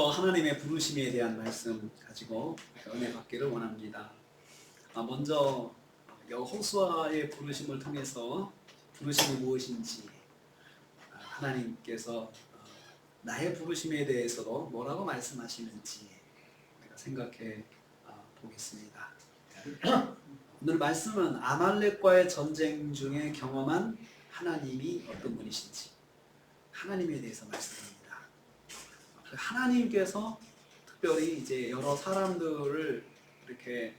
먼저 하나님의 부르심에 대한 말씀 가지고 은혜 받기를 원합니다. 먼저 여호수아의 부르심을 통해서 부르심이 무엇인지 하나님께서 나의 부르심에 대해서도 뭐라고 말씀하시는지 우리가 생각해 보겠습니다. 오늘 말씀은 아말렉과의 전쟁 중에 경험한 하나님이 어떤 분이신지 하나님에 대해서 말씀합니다. 하나님께서 특별히 이제 여러 사람들을 이렇게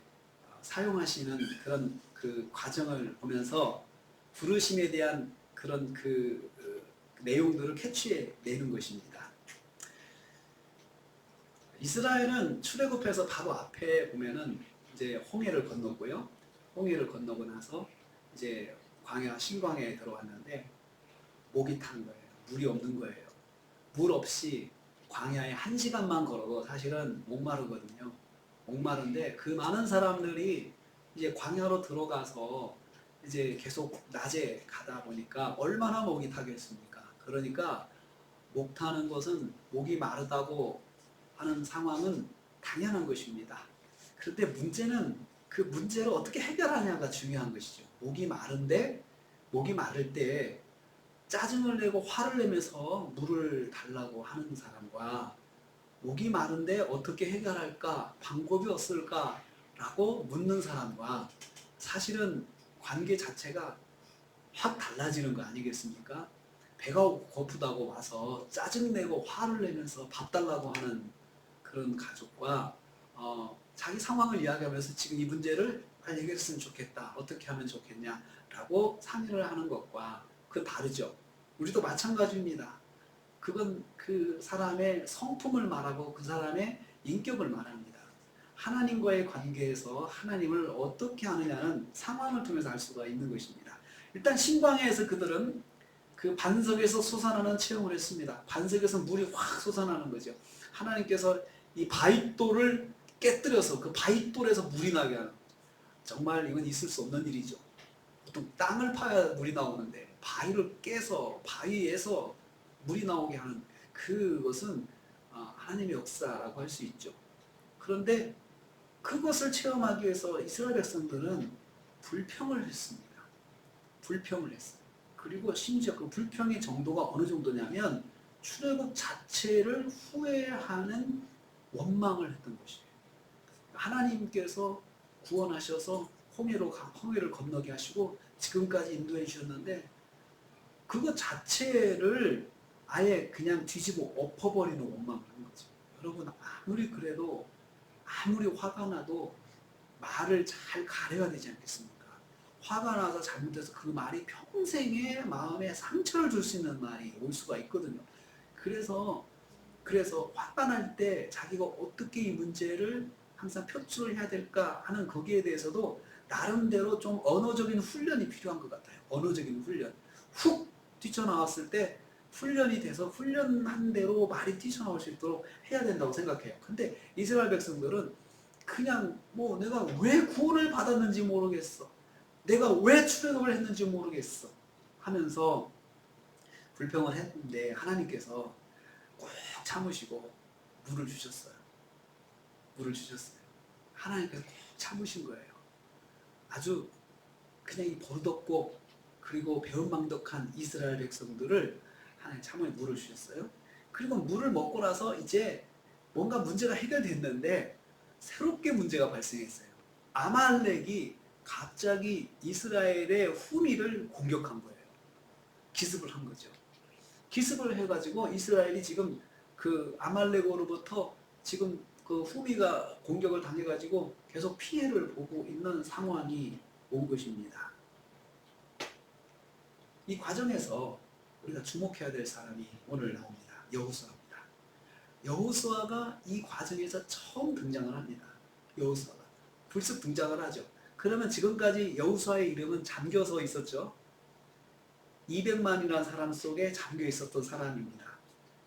사용하시는 그런 그 과정을 보면서 부르심에 대한 그런 그 내용들을 캐치해 내는 것입니다. 이스라엘은 출애굽해서 바로 앞에 보면은 이제 홍해를 건넜고요. 홍해를 건너고 나서 이제 광야 신광야에 들어왔는데 목이 탄 거예요. 물이 없는 거예요. 물 없이 광야에 1시간만 걸어도 사실은 목마르거든요. 목마른데 그 많은 사람들이 이제 광야로 들어가서 이제 계속 낮에 가다 보니까 얼마나 목이 타겠습니까? 그러니까 목 타는 것은 목이 마르다고 하는 상황은 당연한 것입니다. 그런데 문제는 그 문제를 어떻게 해결하냐가 중요한 것이죠. 목이 마른데 목이 마를 때 짜증을 내고 화를 내면서 물을 달라고 하는 사람과 목이 마른데 어떻게 해결할까? 방법이 없을까? 라고 묻는 사람과 사실은 관계 자체가 확 달라지는 거 아니겠습니까? 배가 고프다고 와서 짜증내고 화를 내면서 밥 달라고 하는 그런 가족과 자기 상황을 이야기하면서 지금 이 문제를 빨리 해결했으면 좋겠다. 어떻게 하면 좋겠냐? 라고 상의를 하는 것과 그 다르죠. 우리도 마찬가지입니다. 그건 그 사람의 성품을 말하고 그 사람의 인격을 말합니다. 하나님과의 관계에서 하나님을 어떻게 하느냐는 상황을 통해서 알 수가 있는 것입니다. 일단 신광야에서 그들은 그 반석에서 솟아나는 체험을 했습니다. 반석에서 물이 확 솟아나는 거죠. 하나님께서 이 바위돌을 깨뜨려서 그 바위돌에서 물이 나게 하는, 정말 이건 있을 수 없는 일이죠. 보통 땅을 파야 물이 나오는데 바위를 깨서 바위에서 물이 나오게 하는 그것은 하나님의 역사라고 할 수 있죠. 그런데 그것을 체험하기 위해서 이스라엘 백성들은 불평을 했습니다. 불평을 했어요. 그리고 심지어 그 불평의 정도가 어느 정도냐면 출애굽 자체를 후회하는 원망을 했던 것이에요. 하나님께서 구원하셔서 홍해를 건너게 하시고 지금까지 인도해 주셨는데 그것 자체를 아예 그냥 뒤집어 엎어버리는 원망을 한 거죠. 여러분 아무리 그래도 아무리 화가 나도 말을 잘 가려야 되지 않겠습니까? 화가 나서 잘못해서 그 말이 평생의 마음에 상처를 줄 수 있는 말이 올 수가 있거든요. 그래서 화가 날 때 자기가 어떻게 이 문제를 항상 표출을 해야 될까 하는 거기에 대해서도 나름대로 좀 언어적인 훈련이 필요한 것 같아요. 언어적인 훈련. 훅 뛰쳐나왔을 때 훈련이 돼서 훈련한 대로 말이 뛰쳐나올 수 있도록 해야 된다고 생각해요. 근데 이스라엘 백성들은 그냥 뭐 내가 왜 구원을 받았는지 모르겠어. 내가 왜 출애굽을 했는지 모르겠어. 하면서 불평을 했는데 하나님께서 꼭 참으시고 물을 주셨어요. 물을 주셨어요. 하나님께서 꼭 참으신 거예요. 아주 그냥 이 버릇없고 그리고 배은망덕한 이스라엘 백성들을 하나님 참으니 물을 주셨어요. 그리고 물을 먹고 나서 이제 뭔가 문제가 해결됐는데 새롭게 문제가 발생했어요. 아말렉이 갑자기 이스라엘의 후미를 공격한 거예요. 기습을 한 거죠. 기습을 해가지고 이스라엘이 지금 그 아말렉으로부터 지금 그 후미가 공격을 당해가지고 계속 피해를 보고 있는 상황이 온 것입니다. 이 과정에서 우리가 주목해야 될 사람이 오늘 나옵니다. 여호수아입니다. 여호수아가 이 과정에서 처음 등장을 합니다. 여호수아가 불쑥 등장을 하죠. 그러면 지금까지 여호수아의 이름은 잠겨서 있었죠. 200만이라는 사람 속에 잠겨 있었던 사람입니다.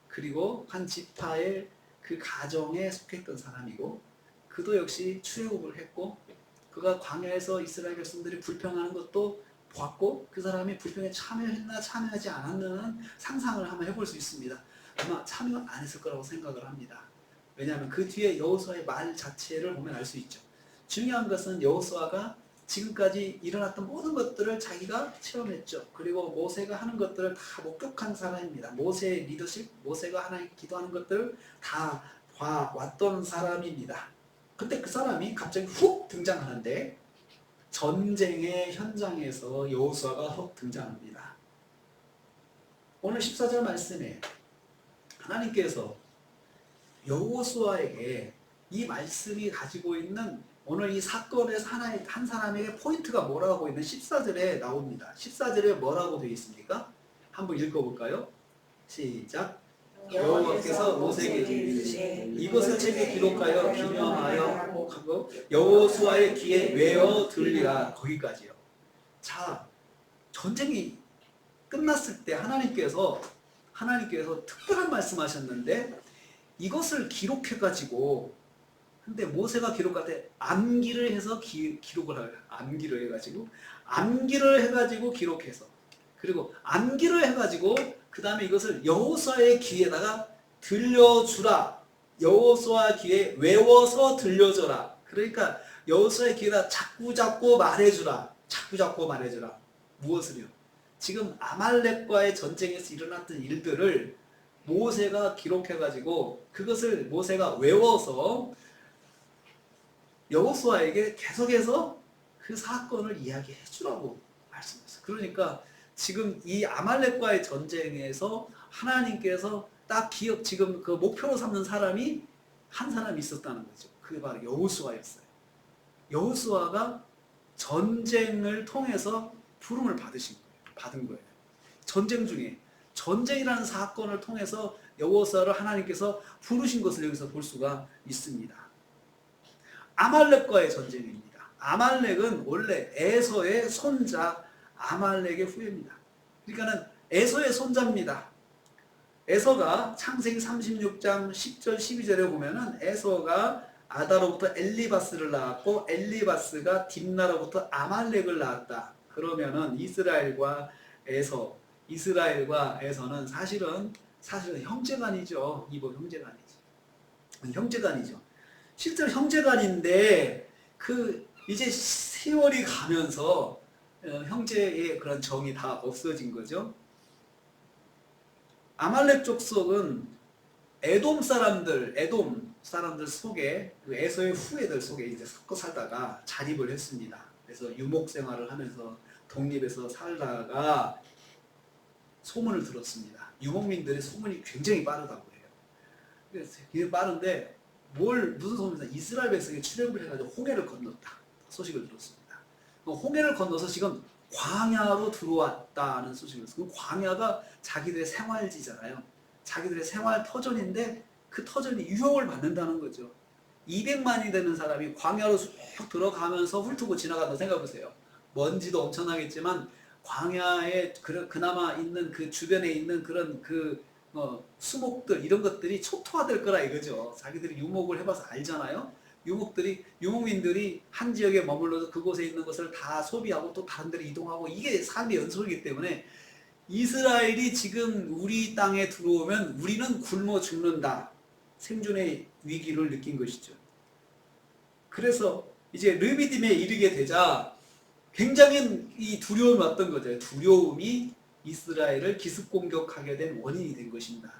그리고 한 지파의 그 가정에 속했던 사람이고 그도 역시 출애굽을 했고 그가 광야에서 이스라엘 백성들이 불평하는 것도 보았고 그 사람이 불평에 참여했나 참여하지 않았나는 상상을 한번 해볼 수 있습니다. 아마 참여 안 했을 거라고 생각을 합니다. 왜냐하면 그 뒤에 여호수아의 말 자체를 보면 알 수 있죠. 중요한 것은 여호수아가 지금까지 일어났던 모든 것들을 자기가 체험했죠. 그리고 모세가 하는 것들을 다 목격한 사람입니다. 모세의 리더십, 모세가 하나님 기도하는 것들을 다 봐왔던 사람입니다. 근데 그 사람이 갑자기 훅 등장하는데 전쟁의 현장에서 여호수아가 훅 등장합니다. 오늘 14절 말씀에 하나님께서 여호수아에게 이 말씀이 가지고 있는 오늘 이 사건에서 한 사람에게 포인트가 뭐라고 있는 14절에 나옵니다. 14절에 뭐라고 되어 있습니까? 한번 읽어볼까요? 시작. 여호와께서 모세에게 이르시되 이것을 책에 기록하여 기념하여 하고 여호수아의 귀에 외어 들리라. 거기까지요. 자, 전쟁이 끝났을 때 하나님께서 특별한 말씀하셨는데 이것을 기록해가지고 근데 모세가 기록할 때 암기를 해서 기록을 해요. 암기를 해가지고 기록해서 그리고 암기를 해가지고 그 다음에 이것을 여호수아의 귀에다가 들려주라. 여호수아 귀에 외워서 들려줘라. 그러니까 여호수아의 귀에다 자꾸 말해주라. 자꾸 말해주라. 무엇을요? 지금 아말렉과의 전쟁에서 일어났던 일들을 모세가 기록해가지고 그것을 모세가 외워서 여호수아에게 계속해서 그 사건을 이야기해 주라고 말씀했어요. 그러니까 지금 이 아말렉과의 전쟁에서 하나님께서 딱 지금 그 목표로 삼는 사람이 한 사람이 있었다는 거죠. 그게 바로 여호수아였어요. 여호수아가 전쟁을 통해서 부름을 받은 거예요. 전쟁 중에 전쟁이라는 사건을 통해서 여호수아를 하나님께서 부르신 것을 여기서 볼 수가 있습니다. 아말렉과의 전쟁입니다. 아말렉은 원래 에서의 손자 아말렉의 후예입니다. 그러니까는 에서의 손자입니다. 에서가 창세기 36장 10절 12절에 보면은 에서가 아다로부터 엘리바스를 낳았고 엘리바스가 딥나로부터 아말렉을 낳았다. 그러면은 이스라엘과 에서는 사실은 형제간이죠. 이보 형제간이죠. 실제로 형제간인데 이제 세월이 가면서 형제의 그런 정이 다 없어진 거죠. 아말렉 족속은 에돔 사람들 속에 그 에서의 후예들 속에 이제 섞어 살다가 자립을 했습니다. 그래서 유목 생활을 하면서 독립해서 살다가 소문을 들었습니다. 유목민들의 소문이 굉장히 빠르다고 해요. 그래서 이게 빠른데 무슨 소문이냐? 이스라엘 백성이 출애굽을 해가지고 홍해를 건넜다 소식을 들었습니다. 홍해를 건너서 지금 광야로 들어왔다는 소식을 들었어요. 그 광야가 자기들의 생활지잖아요. 자기들의 생활 터전인데 그 터전이 유혹을 받는다는 거죠. 200만이 되는 사람이 광야로 쑥 들어가면서 훑고 지나간다고 생각해보세요. 먼지도 엄청나겠지만 광야에 그나마 있는 그 주변에 있는 그런 수목들 이런 것들이 초토화될 거라 이거죠. 자기들이 유목을 해봐서 알잖아요. 유목민들이 한 지역에 머물러서 그곳에 있는 것을 다 소비하고 또 다른 데로 이동하고 이게 삶의 연속이기 때문에 이스라엘이 지금 우리 땅에 들어오면 우리는 굶어 죽는다. 생존의 위기를 느낀 것이죠. 그래서 이제 르비딤에 이르게 되자 굉장히 이 두려움이 왔던 거죠. 두려움이 이스라엘을 기습 공격하게 된 원인이 된 것입니다.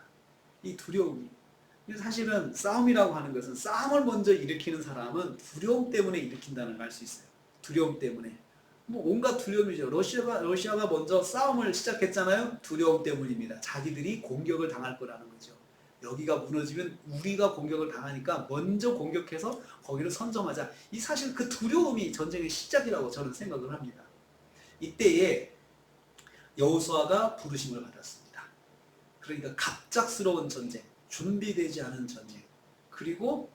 이 두려움이. 사실은 싸움이라고 하는 것은 싸움을 먼저 일으키는 사람은 두려움 때문에 일으킨다는 걸 알 수 있어요. 두려움 때문에. 온갖 두려움이죠. 러시아가 먼저 싸움을 시작했잖아요. 두려움 때문입니다. 자기들이 공격을 당할 거라는 거죠. 여기가 무너지면 우리가 공격을 당하니까 먼저 공격해서 거기를 선점하자. 사실 그 두려움이 전쟁의 시작이라고 저는 생각을 합니다. 이때에 여호수아가 부르심을 받았습니다. 그러니까 갑작스러운 전쟁, 준비되지 않은 전쟁, 그리고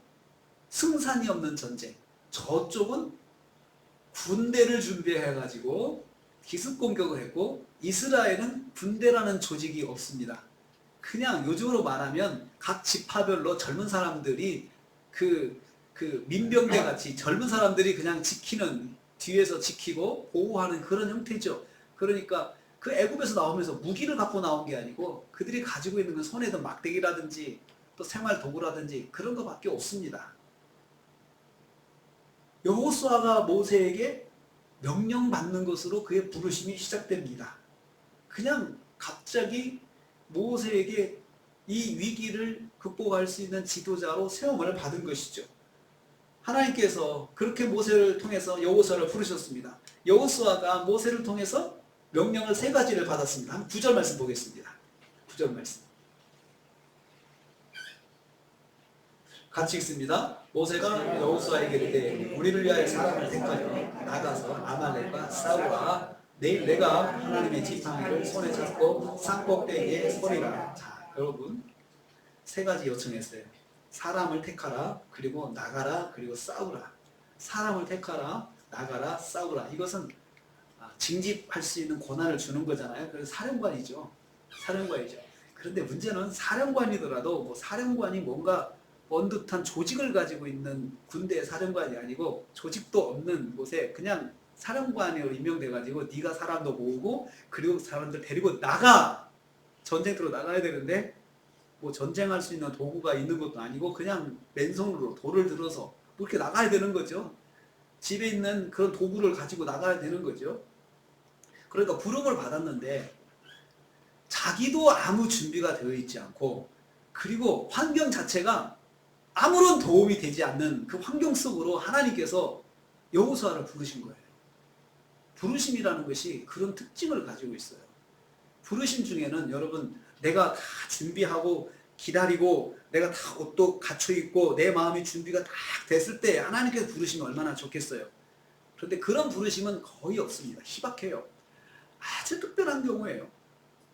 승산이 없는 전쟁. 저쪽은 군대를 준비해가지고 기습 공격을 했고 이스라엘은 군대라는 조직이 없습니다. 그냥 요즘으로 말하면 각 지파별로 젊은 사람들이 그 민병대 같이 젊은 사람들이 그냥 뒤에서 지키고 보호하는 그런 형태죠. 그러니까 그 애굽에서 나오면서 무기를 갖고 나온 게 아니고 그들이 가지고 있는 건 손에든 막대기라든지 또 생활 도구라든지 그런 것밖에 없습니다. 여호수아가 모세에게 명령받는 것으로 그의 부르심이 시작됩니다. 그냥 갑자기 모세에게 이 위기를 극복할 수 있는 지도자로 세움을 받은 것이죠. 하나님께서 그렇게 모세를 통해서 여호수아를 부르셨습니다. 여호수아가 모세를 통해서 명령을 3가지를 받았습니다. 한번 9절 말씀 보겠습니다. 9절 말씀 같이 읽습니다. 모세가 여호수아에게 이르되 우리를 위하여 사람을 택하여 나가서 아말렉과 싸우라. 내일 내가 하나님의 지팡이를 손에 잡고 산꼭대기에 서리라. 자, 여러분 3가지 요청했어요. 사람을 택하라, 그리고 나가라, 그리고 싸우라. 사람을 택하라, 나가라, 싸우라. 이것은 징집할 수 있는 권한을 주는 거잖아요. 그래서 사령관이죠. 사령관이죠. 그런데 문제는 사령관이더라도 뭐 사령관이 뭔가 번듯한 조직을 가지고 있는 군대의 사령관이 아니고 조직도 없는 곳에 그냥 사령관으로 임명돼가지고 네가 사람도 모으고 그리고 사람들 데리고 나가! 전쟁터로 나가야 되는데 뭐 전쟁할 수 있는 도구가 있는 것도 아니고 그냥 맨손으로 돌을 들어서 그렇게 나가야 되는 거죠. 집에 있는 그런 도구를 가지고 나가야 되는 거죠. 그러니까 부름을 받았는데 자기도 아무 준비가 되어 있지 않고 그리고 환경 자체가 아무런 도움이 되지 않는 그 환경 속으로 하나님께서 여호수아를 부르신 거예요. 부르심이라는 것이 그런 특징을 가지고 있어요. 부르심 중에는 여러분 내가 다 준비하고 기다리고 내가 다 옷도 갖춰 입고 내 마음이 준비가 다 됐을 때 하나님께서 부르시면 얼마나 좋겠어요. 그런데 그런 부르심은 거의 없습니다. 희박해요. 아주 특별한 경우예요.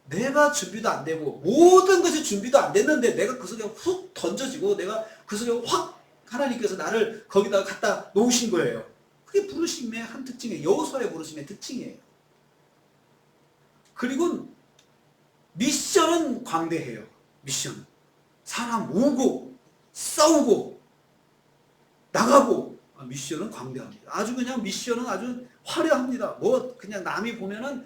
내가 준비도 안 되고 모든 것이 준비도 안 됐는데 내가 그 속에 훅 던져지고 내가 그 속에 확 하나님께서 나를 거기다가 갖다 놓으신 거예요. 그게 부르심의 한 특징이에요. 여호수아의 부르심의 특징이에요. 그리고 미션은 광대해요. 미션. 사람 모으고 싸우고 나가고 미션은 광대합니다. 아주 그냥 미션은 아주 화려합니다. 뭐 그냥 남이 보면은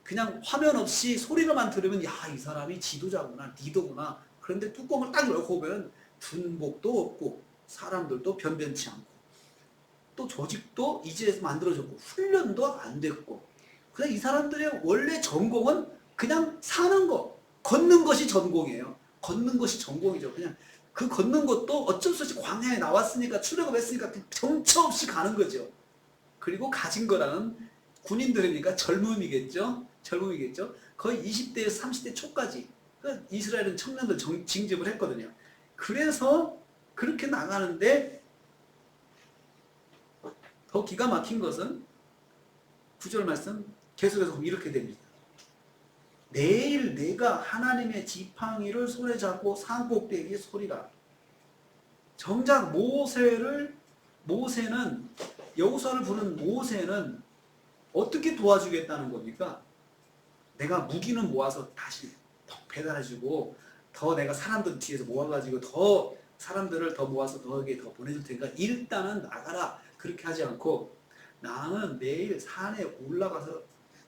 그냥 화면 없이 소리로만 들으면 야, 이 사람이 지도자구나, 리더구나. 그런데 뚜껑을 딱 열고 보면 군복도 없고 사람들도 변변치 않고 또 조직도 이제 만들어졌고 훈련도 안 됐고 그냥 이 사람들의 원래 전공은 그냥 사는 거, 걷는 것이 전공이에요. 걷는 것이 전공이죠. 그냥 그 걷는 것도 어쩔 수 없이 광야에 나왔으니까 출애굽했으니까 정처 없이 가는 거죠. 그리고 가진 거라는 군인들이니까 젊음이겠죠. 젊음이겠죠. 거의 20대에서 30대 초까지 이스라엘은 청년들 징집을 했거든요. 그래서 그렇게 나가는데 더 기가 막힌 것은 9절 말씀 계속해서 이렇게 됩니다. 내일 내가 하나님의 지팡이를 손에 잡고 산꼭대기에 서리라. 정작 모세는 여호수아를 부른 모세는 어떻게 도와주겠다는 겁니까? 내가 무기는 모아서 다시 더 배달해주고 더 내가 사람들 뒤에서 모아가지고 더 사람들을 더 모아서 너에게 더 보내줄 테니까 일단은 나가라. 그렇게 하지 않고 나는 내일 산에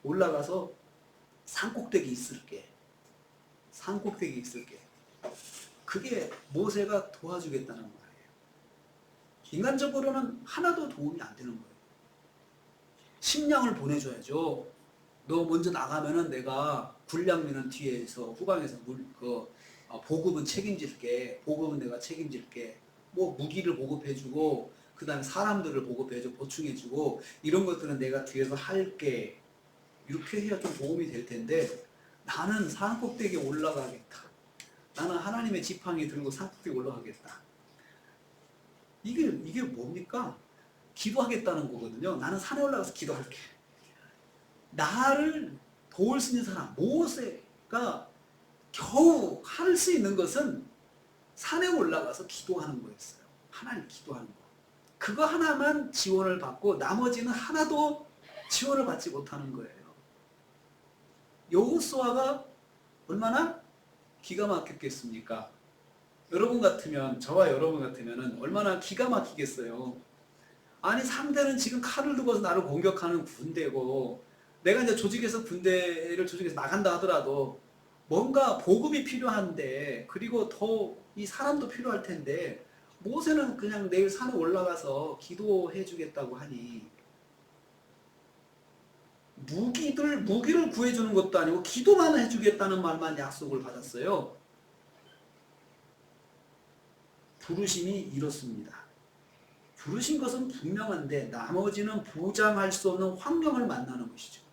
올라가서 산꼭대기 있을게. 산꼭대기 있을게. 그게 모세가 도와주겠다는 말이에요. 인간적으로는 하나도 도움이 안 되는 거예요. 식량을 보내줘야죠. 너 먼저 나가면은 내가 군량미는 뒤에서 후방에서 보급은 책임질게. 보급은 내가 책임질게. 뭐 무기를 보급해주고 그 다음에 사람들을 보급해주고 보충해주고 이런 것들은 내가 뒤에서 할게. 이렇게 해야 좀 도움이 될 텐데 나는 산꼭대기에 올라가겠다. 나는 하나님의 지팡이 들고 산꼭대기에 올라가겠다. 이게 뭡니까? 기도하겠다는 거거든요. 나는 산에 올라가서 기도할게. 나를 도울 수 있는 사람, 모세가 겨우 할 수 있는 것은 산에 올라가서 기도하는 거였어요. 하나님 기도하는 거. 그거 하나만 지원을 받고 나머지는 하나도 지원을 받지 못하는 거예요. 여호수아가 얼마나 기가 막혔겠습니까? 여러분 같으면, 저와 여러분 같으면 얼마나 기가 막히겠어요. 아니 상대는 지금 칼을 들고서 나를 공격하는 군대고 내가 이제 군대를 조직해서 나간다 하더라도 뭔가 보급이 필요한데 그리고 더 이 사람도 필요할 텐데 모세는 그냥 내일 산에 올라가서 기도해 주겠다고 하니 무기를 구해주는 것도 아니고 기도만 해주겠다는 말만 약속을 받았어요. 부르심이 이렇습니다. 부르신 것은 분명한데 나머지는 보장할 수 없는 환경을 만나는 것이죠.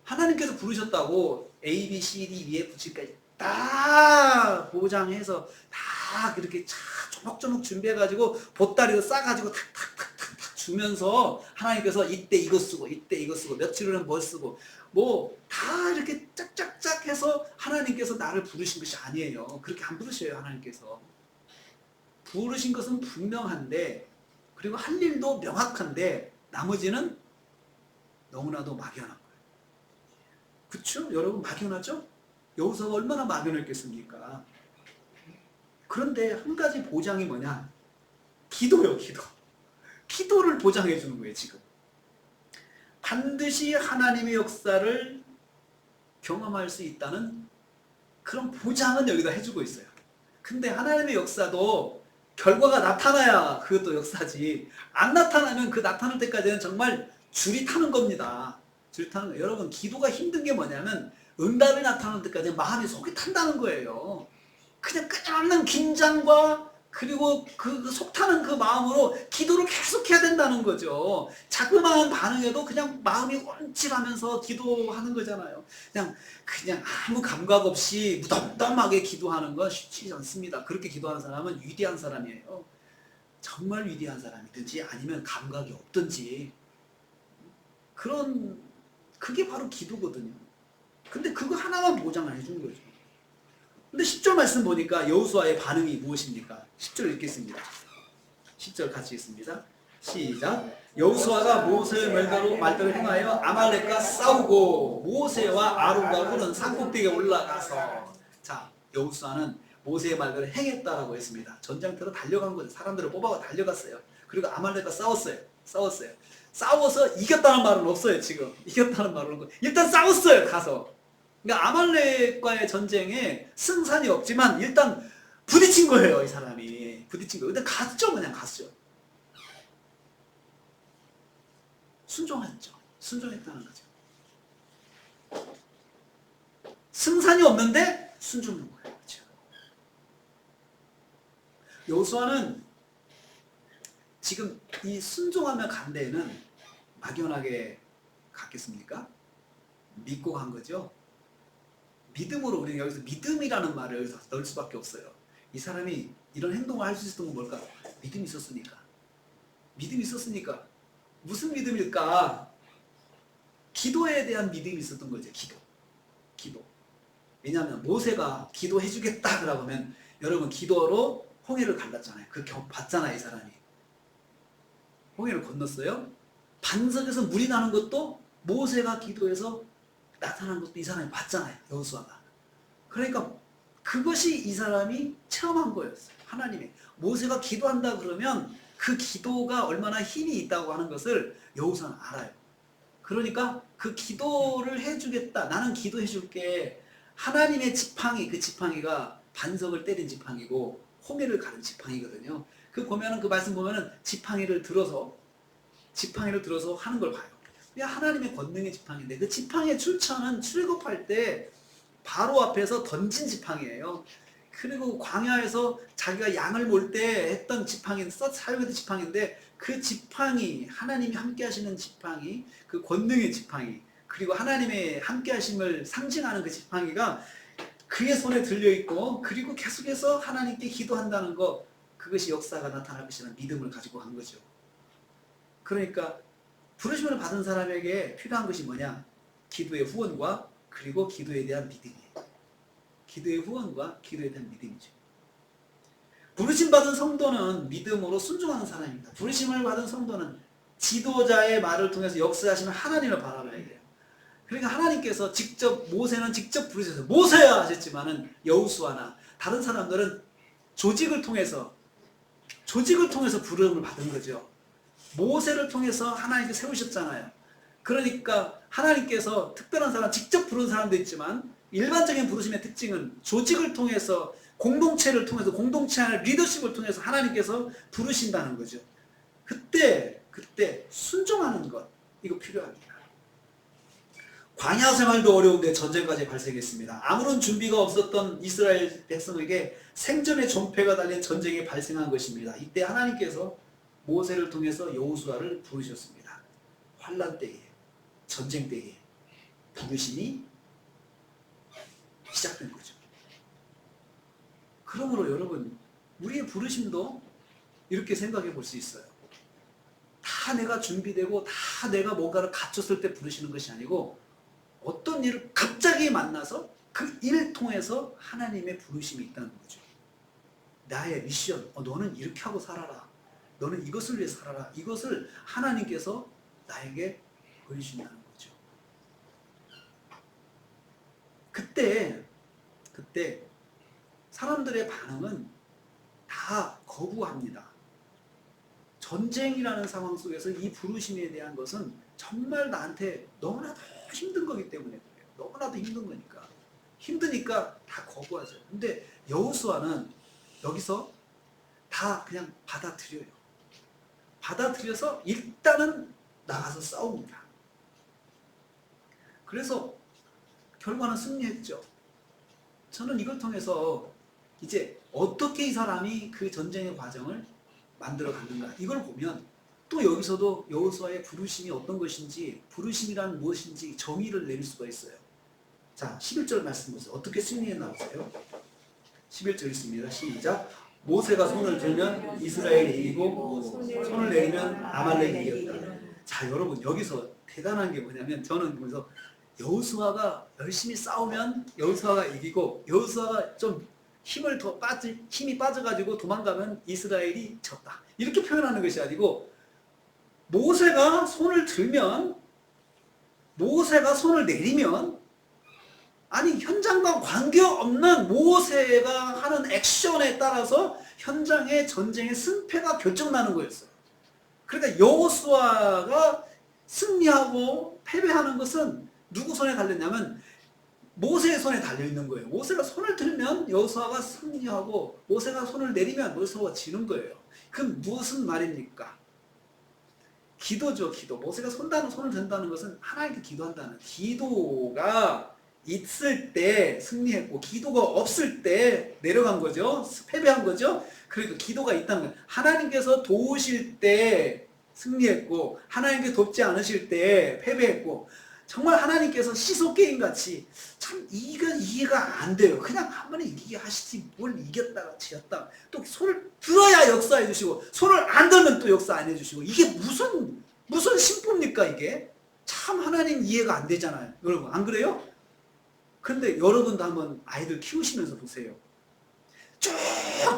하나님께서 부르셨다고 A, B, C, D, E, F, G까지 다 보장해서 다 그렇게 조목조목 준비해가지고 보따리도 싸가지고 탁탁탁탁 주면서 하나님께서 이때 이거 쓰고 이때 이거 쓰고 며칠 후는 뭘 쓰고 뭐 다 이렇게 짝짝짝 해서 하나님께서 나를 부르신 것이 아니에요. 그렇게 안 부르셔요. 하나님께서 부르신 것은 분명한데 그리고 할 일도 명확한데 나머지는 너무나도 막연한 거예요. 그렇죠? 여러분 막연하죠? 여호수아가 얼마나 막연했겠습니까? 그런데 한 가지 보장이 뭐냐? 기도요, 기도. 기도를 보장해 주는 거예요, 지금. 반드시 하나님의 역사를 경험할 수 있다는 그런 보장은 여기다 해주고 있어요. 근데 하나님의 역사도 결과가 나타나야 그것도 역사지. 안 나타나면 그 나타날 때까지는 정말 줄이 타는 겁니다. 줄이 타는 거예요. 여러분, 기도가 힘든 게 뭐냐면 응답이 나타나는 때까지 마음이 속이 탄다는 거예요. 그냥 끝없는 긴장과 그리고 그 속타는 그 마음으로 기도를 계속해야 된다는 거죠. 자그마한 반응에도 그냥 마음이 움찔하면서 기도하는 거잖아요. 그냥 아무 감각 없이 무덤덤하게 기도하는 건 쉽지 않습니다. 그렇게 기도하는 사람은 위대한 사람이에요. 정말 위대한 사람이든지 아니면 감각이 없든지 그게 바로 기도거든요. 근데 그거 하나만 보장을 해주는 거죠. 근데 10절 말씀 보니까 여호수아의 반응이 무엇입니까? 10절 읽겠습니다. 10절 같이 읽습니다. 시작. 여호수아가 모세의 말대로 행하여 아말렉과 싸우고 모세와 아론과 훌은 산꼭대기에 올라가서 자, 여호수아는 모세의 말대로 행했다라고 했습니다. 전장터로 달려간 거죠. 사람들을 뽑아가 달려갔어요. 그리고 아말렉과 싸웠어요. 싸워서 이겼다는 말은 없어요. 지금 이겼다는 말은 없고 일단 싸웠어요. 가서. 그러니까 아말렉과의 전쟁에 승산이 없지만 일단 부딪힌 거예요. 이 사람이 부딪힌 거예요. 근데 갔죠. 그냥 갔죠. 순종했죠. 순종했다는 거죠. 승산이 없는데 순종한 거예요. 그렇죠? 여호수아는 지금 이 순종하며 간 데에는 막연하게 갔겠습니까? 믿고 간 거죠. 믿음으로 우리는 여기서 믿음이라는 말을 여기서 넣을 수밖에 없어요. 이 사람이 이런 행동을 할 수 있었던 건 뭘까? 믿음이 있었으니까. 믿음이 있었으니까. 무슨 믿음일까? 기도에 대한 믿음이 있었던 거죠. 기도. 왜냐하면 모세가 기도해 주겠다 그러고 하면 여러분 기도로 홍해를 갈랐잖아요. 그 봤잖아요. 이 사람이. 홍해를 건넜어요. 반석에서 물이 나는 것도 모세가 기도해서 나타난 것도 이 사람이 봤잖아요. 여호수아가. 그러니까 그것이 이 사람이 체험한 거였어요. 하나님의. 모세가 기도한다 그러면 그 기도가 얼마나 힘이 있다고 하는 것을 여호수아는 알아요. 그러니까 그 기도를 해주겠다. 나는 기도해 줄게. 하나님의 지팡이, 그 지팡이가 반석을 때린 지팡이고 홍해를 가른 지팡이거든요. 보면은 그 말씀 보면은 지팡이를 들어서 하는 걸 봐요. 그냥 하나님의 권능의 지팡이인데 그 지팡이의 출처는 출애굽할 때 바로 앞에서 던진 지팡이에요. 그리고 광야에서 자기가 양을 몰 때 했던 지팡이, 사용했던 지팡이인데 그 지팡이, 하나님이 함께 하시는 지팡이, 그 권능의 지팡이, 그리고 하나님의 함께 하심을 상징하는 그 지팡이가 그의 손에 들려있고 그리고 계속해서 하나님께 기도한다는 것, 그것이 역사가 나타날 것이라는 믿음을 가지고 간 거죠. 그러니까 부르심을 받은 사람에게 필요한 것이 뭐냐? 기도의 후원과 그리고 기도에 대한 믿음이에요. 기도의 후원과 기도에 대한 믿음이죠. 부르심 받은 성도는 믿음으로 순종하는 사람입니다. 부르심을 받은 성도는 지도자의 말을 통해서 역사하시는 하나님을 바라봐야 돼요. 그러니까 하나님께서 모세는 직접 부르셔서 모세야 하셨지만은 여호수아나 다른 사람들은 조직을 통해서 부름을 받은 거죠. 모세를 통해서 하나님께 세우셨잖아요. 그러니까 하나님께서 특별한 사람, 직접 부른 사람도 있지만 일반적인 부르심의 특징은 조직을 통해서 공동체를 통해서, 공동체 안의 리더십을 통해서 하나님께서 부르신다는 거죠. 그때 순종하는 것, 이거 필요합니다. 광야 생활도 어려운데 전쟁까지 발생했습니다. 아무런 준비가 없었던 이스라엘 백성에게 생존의 존폐가 달린 전쟁이 발생한 것입니다. 이때 하나님께서 모세를 통해서 여호수아를 부르셨습니다. 환난 때에, 전쟁 때에 부르심이 시작된 거죠. 그러므로 여러분, 우리의 부르심도 이렇게 생각해 볼 수 있어요. 다 내가 준비되고 다 내가 뭔가를 갖췄을 때 부르시는 것이 아니고, 어떤 일을 갑자기 만나서 그 일을 통해서 하나님의 부르심이 있다는 거죠. 나의 미션, 너는 이렇게 하고 살아라, 너는 이것을 위해 살아라, 이것을 하나님께서 나에게 보여주신다는 거죠. 그때 사람들의 반응은 다 거부합니다. 전쟁이라는 상황 속에서 이 부르심에 대한 것은 정말 나한테 너무나도 힘든 거기 때문에 그래요. 너무나도 힘든 거니까. 힘드니까 다 거부하죠. 근데 여호수아는 여기서 다 그냥 받아들여요. 받아들여서 일단은 나가서 싸웁니다. 그래서 결과는 승리했죠. 저는 이걸 통해서 이제 어떻게 이 사람이 그 전쟁의 과정을 만들어 갔는가, 이걸 보면 또 여기서도 여호수아의 부르심이 어떤 것인지, 부르심이란 무엇인지 정의를 내릴 수가 있어요. 자, 11절 말씀 보세요. 어떻게 승리했나 보세요. 11절 있습니다. 시작. 모세가 손을 들면 이스라엘이 이기고 손을 내리면 아말렉이 이겼다. 자, 여러분, 여기서 대단한 게 뭐냐면, 저는 보면서 여호수아가 열심히 싸우면 여호수아가 이기고, 여호수아가 좀 힘이 빠져가지고 도망가면 이스라엘이 졌다, 이렇게 표현하는 것이 아니고, 모세가 손을 들면, 모세가 손을 내리면, 아니 현장과 관계없는 모세가 하는 액션에 따라서 현장의 전쟁의 승패가 결정나는 거였어요. 그러니까 여호수아가 승리하고 패배하는 것은 누구 손에 달렸냐면 모세의 손에 달려있는 거예요. 모세가 손을 들면 여호수아가 승리하고, 모세가 손을 내리면 여호수아가 지는 거예요. 그럼 무슨 말입니까? 기도죠, 기도. 모세가 손을 든다는 것은 하나님께 기도한다는, 기도가 있을 때 승리했고 기도가 없을 때 내려간 거죠. 패배한 거죠. 그러니까 기도가 있다는 거예요. 하나님께서 도우실 때 승리했고 하나님께 돕지 않으실 때 패배했고, 정말 하나님께서 시소 게임같이 참 이해가 안 돼요. 그냥 한 번에 이기게 하시지 뭘 이겼다가 지었다. 또 손을 들어야 역사해 주시고 손을 안 들면 또 역사 안 해주시고, 이게 무슨 심보입니까 이게? 참 하나님 이해가 안 되잖아요. 여러분 안 그래요? 근데 여러분도 한번 아이들 키우시면서 보세요. 쭉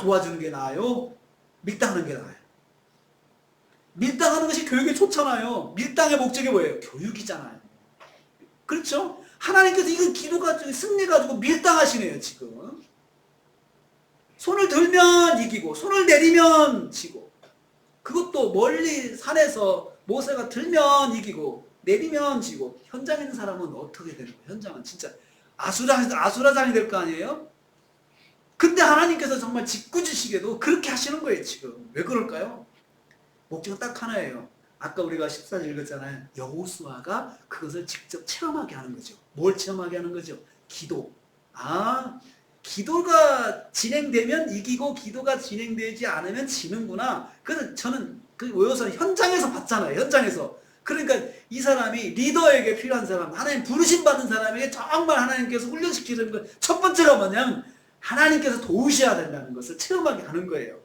도와주는 게 나아요? 밀당하는 게 나아요? 밀당하는 것이 교육에 좋잖아요. 밀당의 목적이 뭐예요? 교육이잖아요. 그렇죠? 하나님께서 이건 기도가 승리 가지고 밀당하시네요 지금. 손을 들면 이기고 손을 내리면 지고, 그것도 멀리 산에서 모세가 들면 이기고 내리면 지고, 현장에 있는 사람은 어떻게 되는 거예요? 현장은 진짜 아수라장이 될 거 아니에요? 근데 하나님께서 정말 짓궂으시게도 그렇게 하시는 거예요 지금. 왜 그럴까요? 목적은 딱 하나예요. 아까 우리가 14절 읽었잖아요. 여호수아가 그것을 직접 체험하게 하는 거죠. 뭘 체험하게 하는 거죠? 기도. 기도가 진행되면 이기고 기도가 진행되지 않으면 지는구나. 그래서 저는 그 여호수아 현장에서 봤잖아요. 현장에서. 그러니까 이 사람이 리더에게 필요한 사람, 하나님 부르심 받은 사람에게 정말 하나님께서 훈련시키는 것, 첫 번째가 뭐냐면 하나님께서 도우셔야 된다는 것을 체험하게 하는 거예요.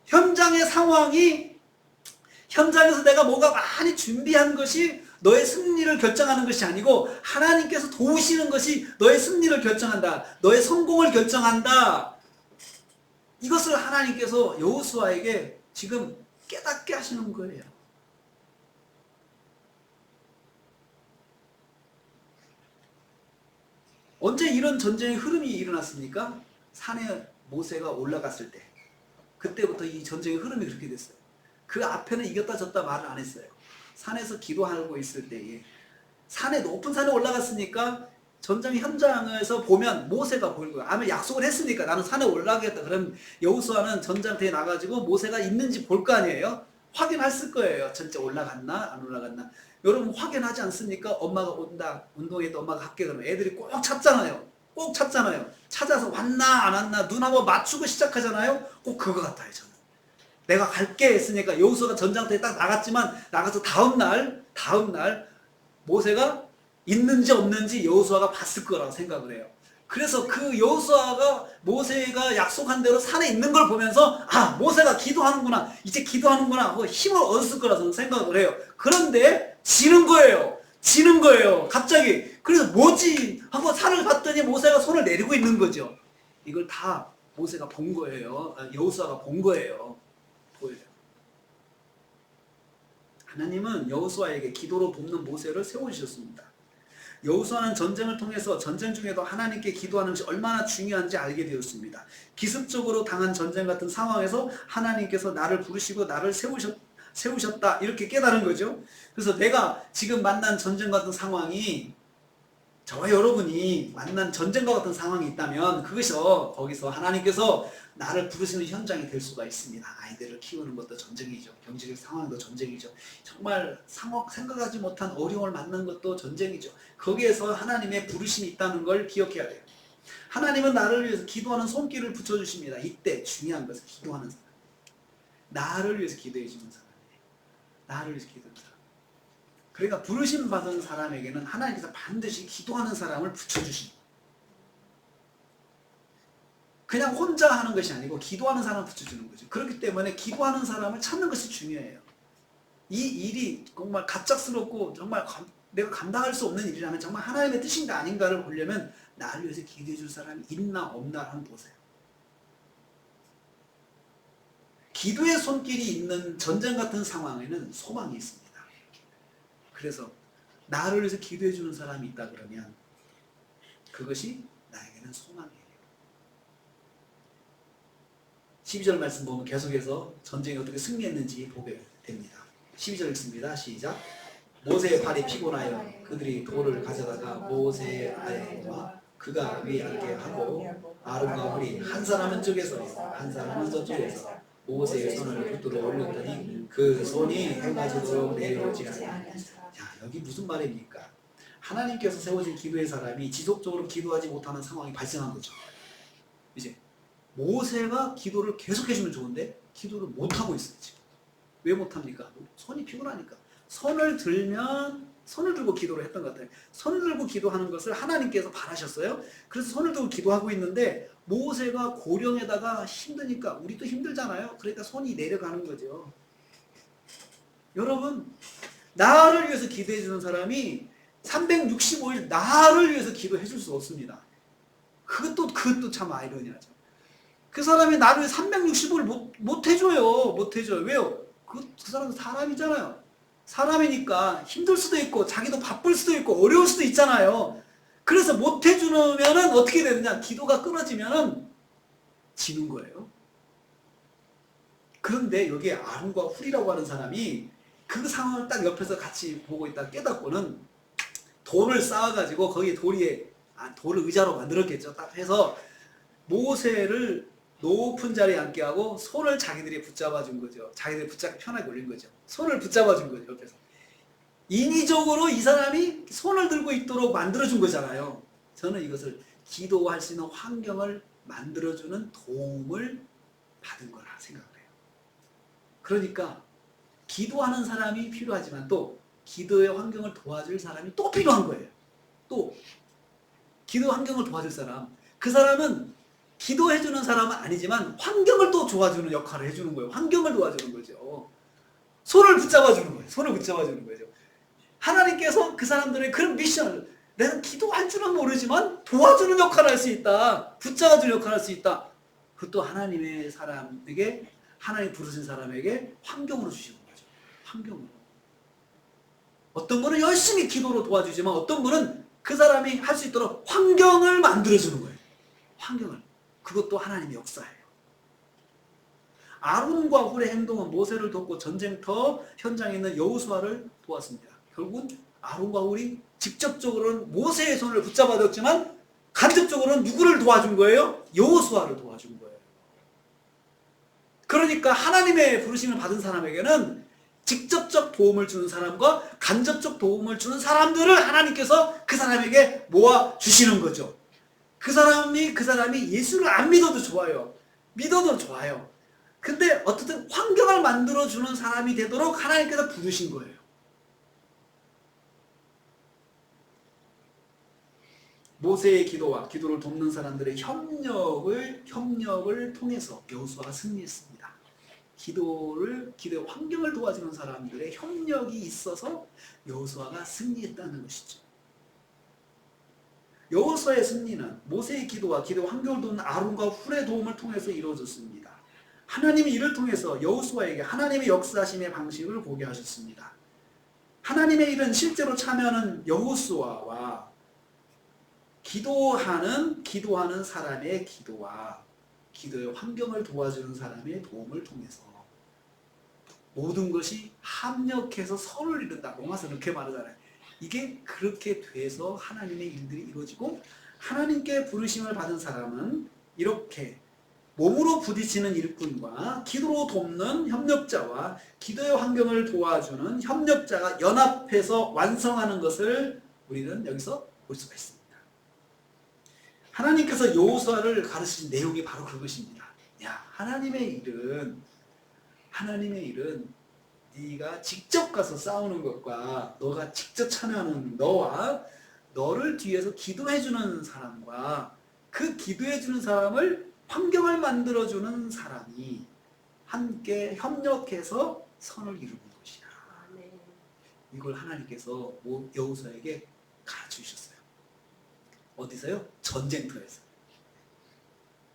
현장의 상황이, 현장에서 내가 뭐가 많이 준비한 것이 너의 승리를 결정하는 것이 아니고, 하나님께서 도우시는 것이 너의 승리를 결정한다, 너의 성공을 결정한다. 이것을 하나님께서 여호수아에게 지금 깨닫게 하시는 거예요. 언제 이런 전쟁의 흐름이 일어났습니까? 산에 모세가 올라갔을 때, 그때부터 이 전쟁의 흐름이 그렇게 됐어요. 그 앞에는 이겼다 졌다 말을 안 했어요. 산에서 기도하고 있을 때에, 산에 높은 산에 올라갔으니까 전쟁 현장에서 보면 모세가 보일 거예요. 아마 약속을 했으니까 나는 산에 올라가겠다. 그럼 여호수아는 전장터에 나가지고 모세가 있는지 볼 거 아니에요. 확인했을 거예요. 진짜 올라갔나 안 올라갔나. 여러분 확인하지 않습니까? 엄마가 온다. 운동회 때 엄마가 갈게 그러면 애들이 꼭 찾잖아요. 꼭 찾잖아요. 찾아서 왔나 안 왔나 눈 한번 맞추고 시작하잖아요. 꼭 그거 같아요. 저는. 내가 갈게 했으니까 여호수아가 전장터에 딱 나갔지만 나가서 다음날 모세가 있는지 없는지 여호수아가 봤을 거라고 생각을 해요. 그래서 그 여호수아가 모세가 약속한 대로 산에 있는 걸 보면서 아 모세가 기도하는구나 이제 기도하는구나 하고 힘을 얻었을 거라고 생각을 해요. 그런데 지는 거예요. 갑자기. 그래서 뭐지 하고 산을 봤더니 모세가 손을 내리고 있는 거죠. 이걸 다 모세가 본 거예요. 여호수아가 본 거예요. 보여요. 하나님은 여호수아에게 기도로 돕는 모세를 세워주셨습니다. 여호수아는 전쟁을 통해서 전쟁 중에도 하나님께 기도하는 것이 얼마나 중요한지 알게 되었습니다. 기습적으로 당한 전쟁 같은 상황에서 하나님께서 나를 부르시고 나를 세우셨다 이렇게 깨달은 거죠. 그래서 내가 지금 만난 전쟁 같은 상황이 저와 여러분이 만난 전쟁과 같은 상황이 있다면 거기서 하나님께서 나를 부르시는 현장이 될 수가 있습니다. 아이들을 키우는 것도 전쟁이죠. 경제적 상황도 전쟁이죠. 정말 생각하지 못한 어려움을 만난 것도 전쟁이죠. 거기에서 하나님의 부르심이 있다는 걸 기억해야 돼요. 하나님은 나를 위해서 기도하는 손길을 붙여주십니다. 이때 중요한 것은 기도하는 사람. 나를 위해서 기도해 주는 사람이에요. 나를 위해서 기도하는 사람. 그러니까 부르심 받은 사람에게는 하나님께서 반드시 기도하는 사람을 붙여주십니다. 그냥 혼자 하는 것이 아니고 기도하는 사람을 붙여주는 거죠. 그렇기 때문에 기도하는 사람을 찾는 것이 중요해요. 이 일이 정말 갑작스럽고 정말 내가 감당할 수 없는 일이라면 정말 하나님의 뜻인가 아닌가를 보려면 나를 위해서 기도해 줄 사람이 있나 없나 한번 보세요. 기도의 손길이 있는 전쟁 같은 상황에는 소망이 있습니다. 그래서 나를 위해서 기도해 주는 사람이 있다 그러면 그것이 나에게는 소망이에요. 12절 말씀 보면 계속해서 전쟁이 어떻게 승리했는지 보게 됩니다. 12절 읽습니다. 시작. 모세의 발이 피곤하여 그들이 돌을 가져다가 모세의 아래와 그가 위에 앉게 하고 아론과 홀이 한 사람은 쪽에서 한 사람은 저쪽에서 모세의 손을 붙들어 올렸더니 그 손이 해가지도록 내려오지 않아. 자, 여기 무슨 말입니까? 하나님께서 세워진 기도의 사람이 지속적으로 기도하지 못하는 상황이 발생한 거죠. 이제 모세가 기도를 계속 해주면 좋은데 기도를 못하고 있어요. 지금. 왜 못합니까? 손이 피곤하니까. 손을 들고 기도를 했던 것 같아요. 손을 들고 기도하는 것을 하나님께서 바라셨어요. 그래서 손을 들고 기도하고 있는데 모세가 고령에다가 힘드니까 우리도 힘들잖아요. 그러니까 손이 내려가는 거죠. 여러분 나를 위해서 기도해 주는 사람이 365일 나를 위해서 기도해 줄 수 없습니다. 그것도 참 아이러니하죠. 그 사람이 나를 365일 못 해줘요. 왜요? 그 사람은 사람이잖아요. 사람이니까 힘들 수도 있고 자기도 바쁠 수도 있고 어려울 수도 있잖아요. 그래서 못 해주면은 어떻게 되느냐? 기도가 끊어지면은 지는 거예요. 그런데 여기에 아론과 훌이라고 하는 사람이 그 상황을 딱 옆에서 같이 보고 있다 깨닫고는 돌을 쌓아가지고 거기에 돌을 의자로 만들었겠죠. 딱 해서 모세를 높은 자리에 앉게 하고 손을 자기들이 붙잡아 준 거죠. 자기들이 붙잡기 편하게 올린 거죠. 손을 붙잡아 준 거죠. 옆에서. 인위적으로 이 사람이 손을 들고 있도록 만들어 준 거잖아요. 저는 이것을 기도할 수 있는 환경을 만들어 주는 도움을 받은 거라 생각을 해요. 그러니까 기도하는 사람이 필요하지만 또 기도의 환경을 도와줄 사람이 또 필요한 거예요. 또 기도 환경을 도와줄 사람. 그 사람은 기도해주는 사람은 아니지만 환경을 또 도와주는 역할을 해주는 거예요. 환경을 도와주는 거죠. 손을 붙잡아주는 거죠. 하나님께서 그 사람들의 그런 미션을 내가 기도할 줄은 모르지만 도와주는 역할을 할 수 있다. 붙잡아주는 역할을 할 수 있다. 그것도 하나님의 사람에게 하나님 부르신 사람에게 환경으로 주시는 거죠. 환경으로. 어떤 분은 열심히 기도로 도와주지만 어떤 분은 그 사람이 할 수 있도록 환경을 만들어주는 거예요. 환경을. 그것도 하나님의 역사예요. 아론과 훌의 행동은 모세를 돕고 전쟁터 현장에 있는 여호수아를 도왔습니다. 결국은 아론과 홀이 직접적으로는 모세의 손을 붙잡아줬지만 간접적으로는 누구를 도와준 거예요? 여호수아를 도와준 거예요. 그러니까 하나님의 부르심을 받은 사람에게는 직접적 도움을 주는 사람과 간접적 도움을 주는 사람들을 하나님께서 그 사람에게 모아 주시는 거죠. 그 사람이 예수를 안 믿어도 좋아요. 믿어도 좋아요. 근데 어떻든 환경을 만들어주는 사람이 되도록 하나님께서 부르신 거예요. 모세의 기도와 기도를 돕는 사람들의 협력을 통해서 여호수아가 승리했습니다. 기도의 환경을 도와주는 사람들의 협력이 있어서 여호수아가 승리했다는 것이죠. 여호수아의 승리는 모세의 기도와 기도 환경을 돕는 아론과 훌의 도움을 통해서 이루어졌습니다. 하나님이 이를 통해서 여호수아에게 하나님의 역사하심의 방식을 보게 하셨습니다. 하나님의 일은 실제로 참여하는 여호수아와 기도하는 사람의 기도와 기도의 환경을 도와주는 사람의 도움을 통해서 모든 것이 합력해서 선을 이룬다. 로마서 이렇게 말하잖아요. 이게 그렇게 돼서 하나님의 일들이 이루어지고 하나님께 부르심을 받은 사람은 이렇게 몸으로 부딪히는 일꾼과 기도로 돕는 협력자와 기도의 환경을 도와주는 협력자가 연합해서 완성하는 것을 우리는 여기서 볼 수가 있습니다. 하나님께서 여호수아를 가르치신 내용이 바로 그것입니다. 야, 하나님의 일은 네가 직접 가서 싸우는 것과 너가 직접 참여하는 너와 너를 뒤에서 기도해주는 사람과 그 기도해주는 사람을 환경을 만들어주는 사람이 함께 협력해서 선을 이루는 것이야. 이걸 하나님께서 여호수아에게 가르쳐주셨어요. 어디서요? 전쟁터에서.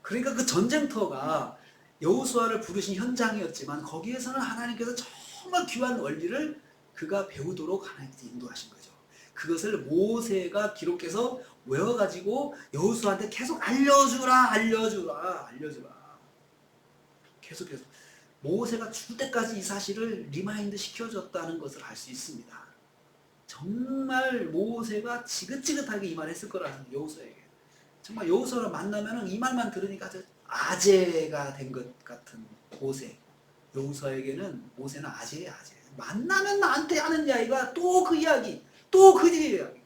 그러니까 그 전쟁터가 여호수아를 부르신 현장이었지만 거기에서는 하나님께서 정말 귀한 원리를 그가 배우도록 하나님께서 인도하신 거죠. 그것을 모세가 기록해서 외워가지고 여호수아한테 계속 알려주라. 계속해서 모세가 죽을 때까지 이 사실을 리마인드 시켜줬다는 것을 알 수 있습니다. 정말 모세가 지긋지긋하게 이 말을 했을 거라는 여호수아에게. 정말 여호수아를 만나면 이 말만 들으니까 아재가 된 것 같은 모세. 여호수아에게는 모세는 아재야, 아재. 만나면 나한테 하는 이야기가 또 그 이야기, 또 그 이야기.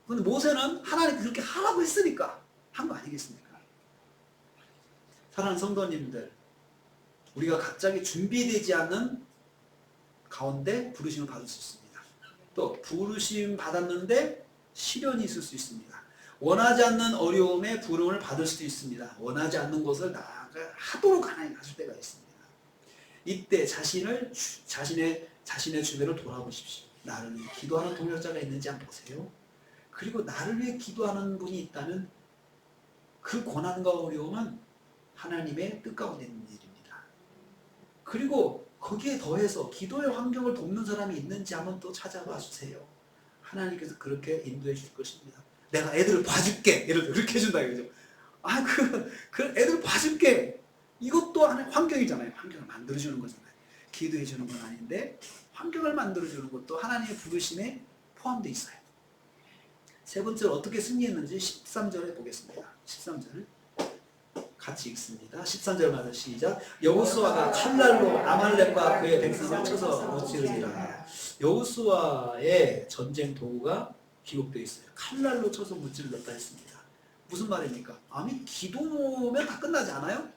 근데 모세는 하나님 그렇게 하라고 했으니까 한 거 아니겠습니까? 사랑하는 성도님들, 우리가 갑자기 준비되지 않는 가운데 부르심을 받을 수 있습니다. 또 부르심 받았는데 시련이 있을 수 있습니다. 원하지 않는 어려움에 부름을 받을 수도 있습니다. 원하지 않는 것을 하도록 하나님 하실 때가 있습니다. 이때 자신의 주변을 돌아보십시오. 나를 위해 기도하는 동역자가 있는지 한번 보세요. 그리고 나를 위해 기도하는 분이 있다면 그 고난과 어려움은 하나님의 뜻 가운데 있는 일입니다. 그리고 거기에 더해서 기도의 환경을 돕는 사람이 있는지 한번 또 찾아봐 주세요. 하나님께서 그렇게 인도해 줄 것입니다. 내가 애들을 봐줄게. 예를 들어 그렇게 해준다 이거죠. 그 애들 봐줄게. 이것도 하나의 환경이잖아요. 환경을 만들어주는 거잖아요. 기도해주는 건 아닌데 환경을 만들어주는 것도 하나님의 부르심에 포함되어 있어요. 세 번째로 어떻게 승리했는지 13절에 보겠습니다. 13절 같이 읽습니다. 13절 마저 시작. 여호수아가 칼날로 아말렉과 그의 백성을 쳐서 무찌르니라. 여호수아의 전쟁 도구가 기록되어 있어요. 칼날로 쳐서 무찔렀다 했습니다. 무슨 말입니까? 아니 기도면 다 끝나지 않아요?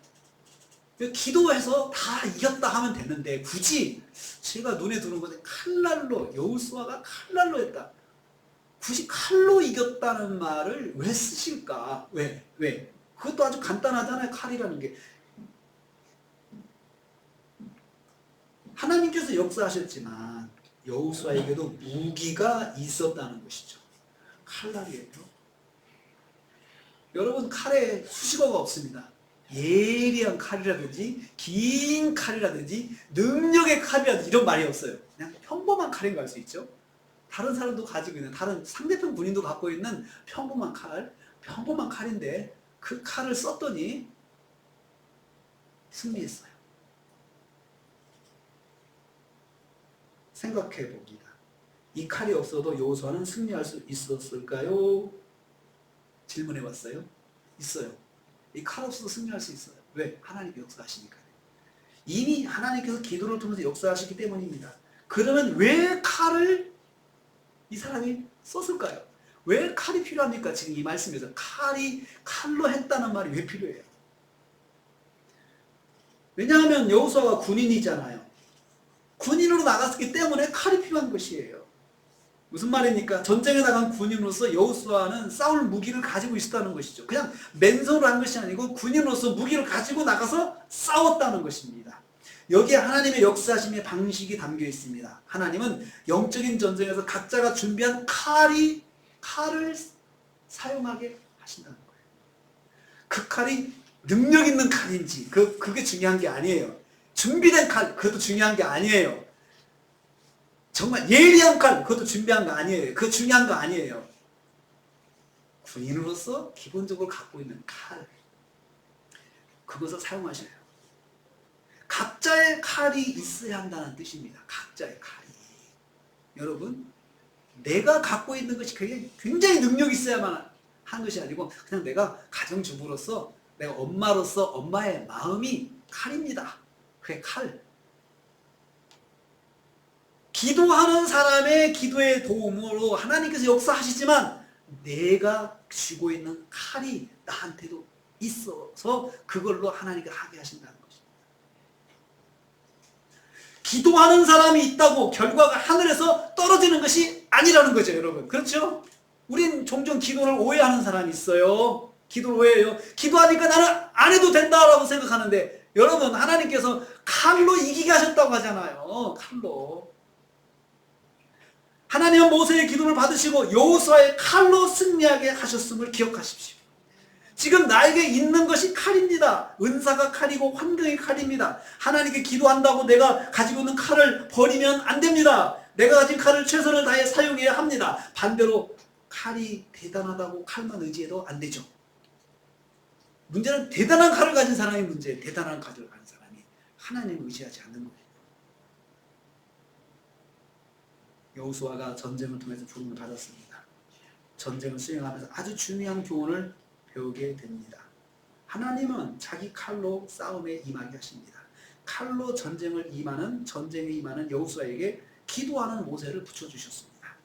기도해서 다 이겼다 하면 되는데 굳이 제가 눈에 들어온 것은 칼날로, 여호수아가 칼날로 했다. 굳이 칼로 이겼다는 말을 왜 쓰실까? 왜? 그것도 아주 간단하잖아요. 칼이라는 게. 하나님께서 역사하셨지만 여호수아에게도 무기가 있었다는 것이죠. 칼날이에요. 여러분 칼에 수식어가 없습니다. 예리한 칼이라든지 긴 칼이라든지 능력의 칼이라든지 이런 말이 없어요. 그냥 평범한 칼인 걸 알 수 있죠. 다른 사람도 가지고 있는, 다른 상대편 군인도 갖고 있는 평범한 칼인데 그 칼을 썼더니 승리했어요. 생각해 봅니다. 이 칼이 없어도 여호수아는 승리할 수 있었을까요? 질문해 봤어요. 있어요. 이 칼 없어도 승리할 수 있어요. 왜? 하나님이 역사하시니까요. 이미 하나님께서 기도를 통해서 역사하시기 때문입니다. 그러면 왜 칼을 이 사람이 썼을까요? 왜 칼이 필요합니까? 지금 이 말씀에서 칼로 했다는 말이 왜 필요해요? 왜냐하면 여호수아가 군인이잖아요. 군인으로 나갔기 때문에 칼이 필요한 것이에요. 무슨 말입니까? 전쟁에 나간 군인으로서 여호수아는 싸울 무기를 가지고 있었다는 것이죠. 그냥 맨손으로 한 것이 아니고 군인으로서 무기를 가지고 나가서 싸웠다는 것입니다. 여기에 하나님의 역사하심의 방식이 담겨 있습니다. 하나님은 영적인 전쟁에서 각자가 준비한 칼을 사용하게 하신다는 거예요. 그 칼이 능력 있는 칼인지 그게 중요한 게 아니에요. 준비된 칼, 그것도 중요한 게 아니에요. 정말 예리한 칼, 그것도 준비한 거 아니에요. 그거 중요한 거 아니에요. 군인으로서 기본적으로 갖고 있는 칼, 그것을 사용하셔요. 각자의 칼이 있어야 한다는 뜻입니다. 각자의 칼이. 여러분, 내가 갖고 있는 것이 굉장히 능력이 있어야만 한 것이 아니고 그냥 내가 가정주부로서 내가 엄마로서 엄마의 마음이 칼입니다. 그게 칼. 기도하는 사람의 기도의 도움으로 하나님께서 역사하시지만 내가 쥐고 있는 칼이 나한테도 있어서 그걸로 하나님께서 하게 하신다는 것입니다. 기도하는 사람이 있다고 결과가 하늘에서 떨어지는 것이 아니라는 거죠, 여러분. 그렇죠? 우린 종종 기도를 오해하는 사람이 있어요. 기도를 오해해요. 기도하니까 나는 안 해도 된다라고 생각하는데 여러분, 하나님께서 칼로 이기게 하셨다고 하잖아요. 칼로. 하나님은 모세의 기도를 받으시고 여호수아의 칼로 승리하게 하셨음을 기억하십시오. 지금 나에게 있는 것이 칼입니다. 은사가 칼이고 환경이 칼입니다. 하나님께 기도한다고 내가 가지고 있는 칼을 버리면 안 됩니다. 내가 가진 칼을 최선을 다해 사용해야 합니다. 반대로 칼이 대단하다고 칼만 의지해도 안 되죠. 문제는 대단한 칼을 가진 사람이 문제예요. 대단한 칼을 가진 사람이 하나님을 의지하지 않는 거예요. 여호수아가 전쟁을 통해서 부름을 받았습니다. 전쟁을 수행하면서 아주 중요한 교훈을 배우게 됩니다. 하나님은 자기 칼로 싸움에 임하게 하십니다. 칼로 전쟁에 임하는 여호수아에게 기도하는 모세를 붙여주셨습니다.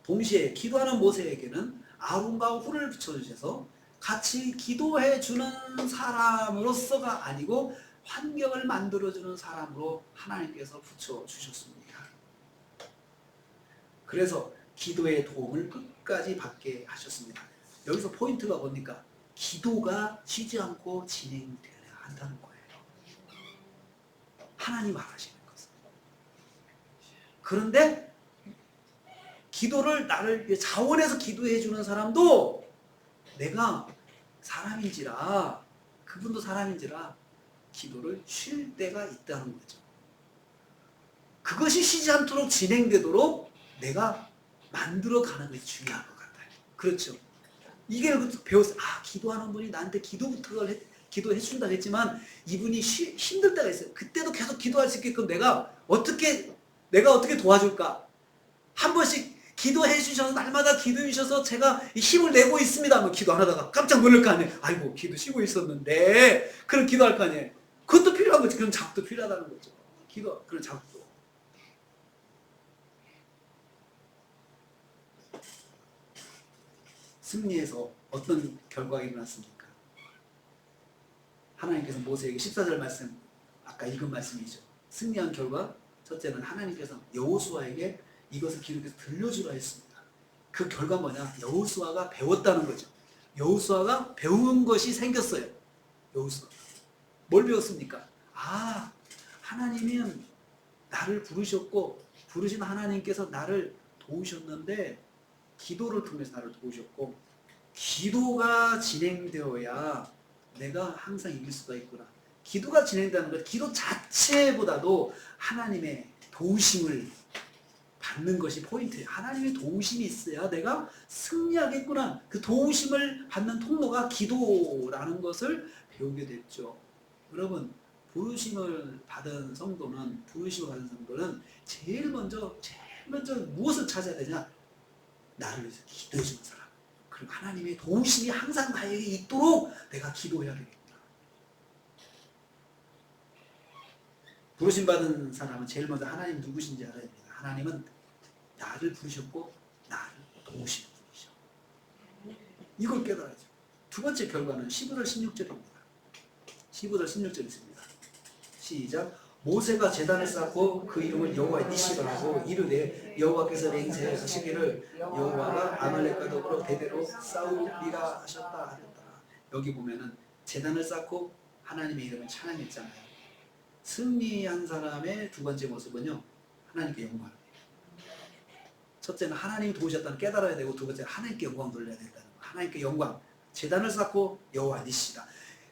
동시에 기도하는 모세에게는 아론과 훌을 붙여주셔서 같이 기도해주는 사람으로서가 아니고 환경을 만들어주는 사람으로 하나님께서 붙여주셨습니다. 그래서 기도의 도움을 끝까지 받게 하셨습니다. 여기서 포인트가 뭡니까? 기도가 쉬지 않고 진행되어야 한다는 거예요. 하나님 말하시는 것은. 그런데 기도를 나를 자원해서 기도해 주는 사람도 내가 사람인지라, 그분도 사람인지라 기도를 쉴 때가 있다는 거죠. 그것이 쉬지 않도록 진행되도록 내가 만들어가는 것이 중요한 것 같아요. 그렇죠. 이게 배웠어요. 기도하는 분이 나한테 기도해 준다고 했지만 이분이 힘들 때가 있어요. 그때도 계속 기도할 수 있게끔 내가 어떻게 도와줄까? 한 번씩 기도해 주셔서 날마다 기도해 주셔서 제가 힘을 내고 있습니다. 뭐 기도 안 하다가 깜짝 놀랄 거 아니에요. 아이고 기도 쉬고 있었는데 그럼 기도할 거 아니에요. 그것도 필요한 거지. 그럼 작도 필요하다는 거죠. 그런 작도. 승리해서 어떤 결과가 일어났습니까? 하나님께서 모세에게 14절 말씀, 아까 읽은 말씀이죠. 승리한 결과, 첫째는 하나님께서 여호수아에게 이것을 기록해서 들려주라 했습니다. 그 결과 뭐냐? 여호수아가 배웠다는 거죠. 여호수아가 배운 것이 생겼어요. 여호수아. 뭘 배웠습니까? 하나님은 나를 부르셨고 부르신 하나님께서 나를 도우셨는데 기도를 통해서 나를 도우셨고 기도가 진행되어야 내가 항상 이길 수가 있구나. 기도가 진행되는 것, 기도 자체보다도 하나님의 도우심을 받는 것이 포인트예요. 하나님의 도우심이 있어야 내가 승리하겠구나. 그 도우심을 받는 통로가 기도라는 것을 배우게 됐죠. 여러분, 부르심을 받은 성도는 제일 먼저 제일 그러면 저 무엇을 찾아야 되냐? 나를 위해서 기도해 주는 사람. 그리고 하나님의 도우심이 항상 나에게 있도록 내가 기도해야 되겠구나. 부르심받은 사람은 제일 먼저 하나님 누구신지 알아야 됩니다. 하나님은 나를 부르셨고 나를 도우시는 분이셔. 이걸 깨달아야죠. 두 번째 결과는 15절 16절입니다. 15절 16절 있습니다. 시작. 모세가 제단을 쌓고 그 이름을 여호와의 니시라 하고 이르되 여호와께서 맹세하시기를 여호와가 아말렉과 더불어 대대로 싸우리라 하셨다 하였다. 여기 보면은 제단을 쌓고 하나님의 이름을 찬양했잖아요. 승리한 사람의 두 번째 모습은요, 하나님께 영광. 첫째는 하나님이 도우셨다는 깨달아야 되고, 두 번째는 하나님께 영광 돌려야 된다는 거. 하나님께 영광. 제단을 쌓고 여호와 니시다.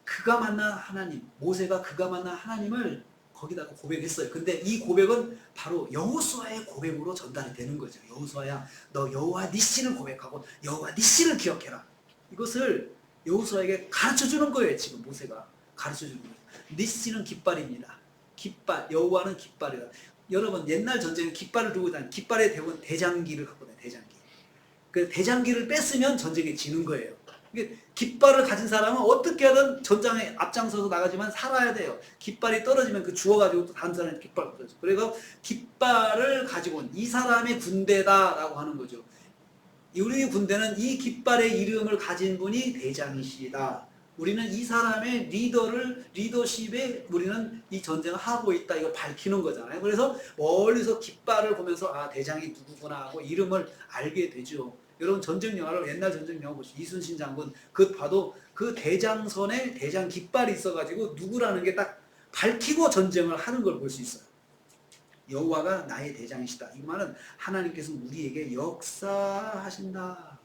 그가 만난 하나님, 모세가 그가 만난 하나님을 거기다가 고백했어요. 근데 이 고백은 바로 여호수아의 고백으로 전달이 되는 거죠. 여호수아야, 너 여호와 니시를 고백하고 여호와 니시를 기억해라. 이것을 여호수아에게 가르쳐 주는 거예요. 지금 모세가 가르쳐 주는 거예요. 니시는 깃발입니다. 깃발, 여호와는 깃발이다. 여러분 옛날 전쟁에 깃발을 두고 다니는, 깃발에 대부분 대장기를 갖고 다녀요. 대장기. 그 대장기를 뺐으면 전쟁에 지는 거예요. 깃발을 가진 사람은 어떻게 하든 전장에 앞장서서 나가지만 살아야 돼요. 깃발이 떨어지면 그 주워가지고 또 다른 사람이 깃발을 떨어져. 그래서 깃발을 가지고 온 이 사람의 군대다라고 하는 거죠. 우리 군대는 이 깃발의 이름을 가진 분이 대장이시다. 우리는 이 사람의 리더십에 우리는 이 전쟁을 하고 있다. 이걸 밝히는 거잖아요. 그래서 멀리서 깃발을 보면서 아, 대장이 누구구나 하고 이름을 알게 되죠. 여러분 전쟁 영화를 옛날 전쟁 영화 보시죠. 이순신 장군 그 봐도 그 대장선에 대장 깃발이 있어가지고 누구라는 게 딱 밝히고 전쟁을 하는 걸 볼 수 있어요. 여호와가 나의 대장이시다. 이 말은 하나님께서 우리에게 역사하신다.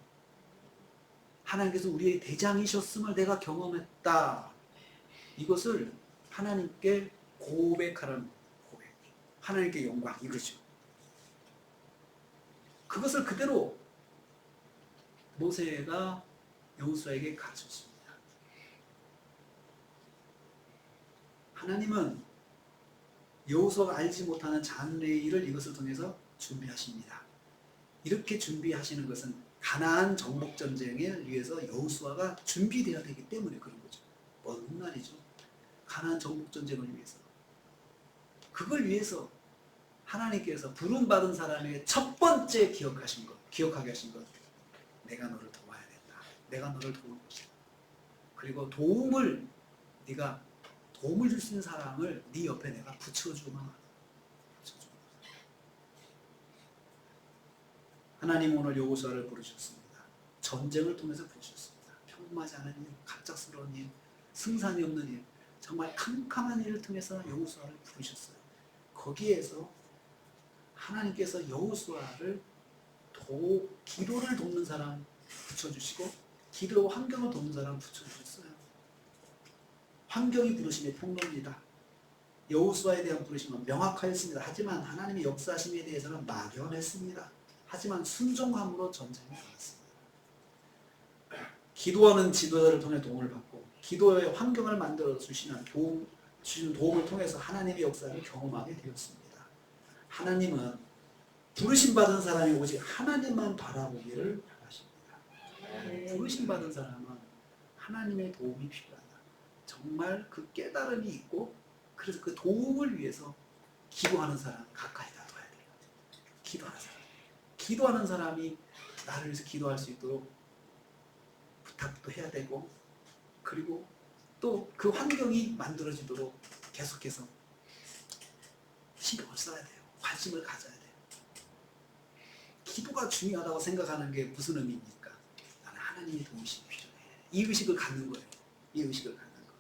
하나님께서 우리의 대장이셨음을 내가 경험했다. 이것을 하나님께 고백하라는 고백. 하나님께 영광 이거죠. 그것을 그대로 모세가 여호수아에게 가르쳤습니다. 하나님은 여호수아가 알지 못하는 장래의 일을 이것을 통해서 준비하십니다. 이렇게 준비하시는 것은 가나안 정복 전쟁을 위해서 여호수아가 준비되어야 되기 때문에 그런 거죠. 먼 날이죠. 가나안 정복 전쟁을 위해서. 그걸 위해서 하나님께서 부름받은 사람에게 첫 번째 기억하게 하신 것. 내가 너를 도와야 된다. 내가 너를 도울 것이다. 그리고 네가 도움을 줄 수 있는 사람을 네 옆에 내가 붙여주마. 하나님 오늘 여호수아를 부르셨습니다. 전쟁을 통해서 부르셨습니다. 평범하지 않은 일, 갑작스러운 일, 승산이 없는 일, 정말 캄캄한 일을 통해서 여호수아를 부르셨어요. 거기에서 하나님께서 여호수아를 기도를 돕는 사람 붙여주시고 기도 환경을 돕는 사람 붙여주셨어요. 환경이 부르심의 통로입니다. 여호수아에 대한 부르심은 명확하였습니다. 하지만 하나님의 역사심에 대해서는 막연했습니다. 하지만 순종함으로 전쟁에 나갔습니다. 기도하는 지도자를 통해 도움을 받고 기도의 환경을 만들어 주시는 도움을 통해서 하나님의 역사를 경험하게 되었습니다. 하나님은 부르심 받은 사람이 오직 하나님만 바라보기를 바라십니다. 부르심 받은 사람은 하나님의 도움이 필요하다. 정말 그 깨달음이 있고 그래서 그 도움을 위해서 기도하는 사람 가까이다 둬야 돼요. 기도하는 사람이 나를 위해서 기도할 수 있도록 부탁도 해야 되고 그리고 또 그 환경이 만들어지도록 계속해서 신경을 써야 돼요. 관심을 가져야 돼요. 기도가 중요하다고 생각하는 게 무슨 의미입니까? 나는 하나님의 도우심이 필요해. 이 의식을 갖는 거예요. 이 의식을 갖는 거.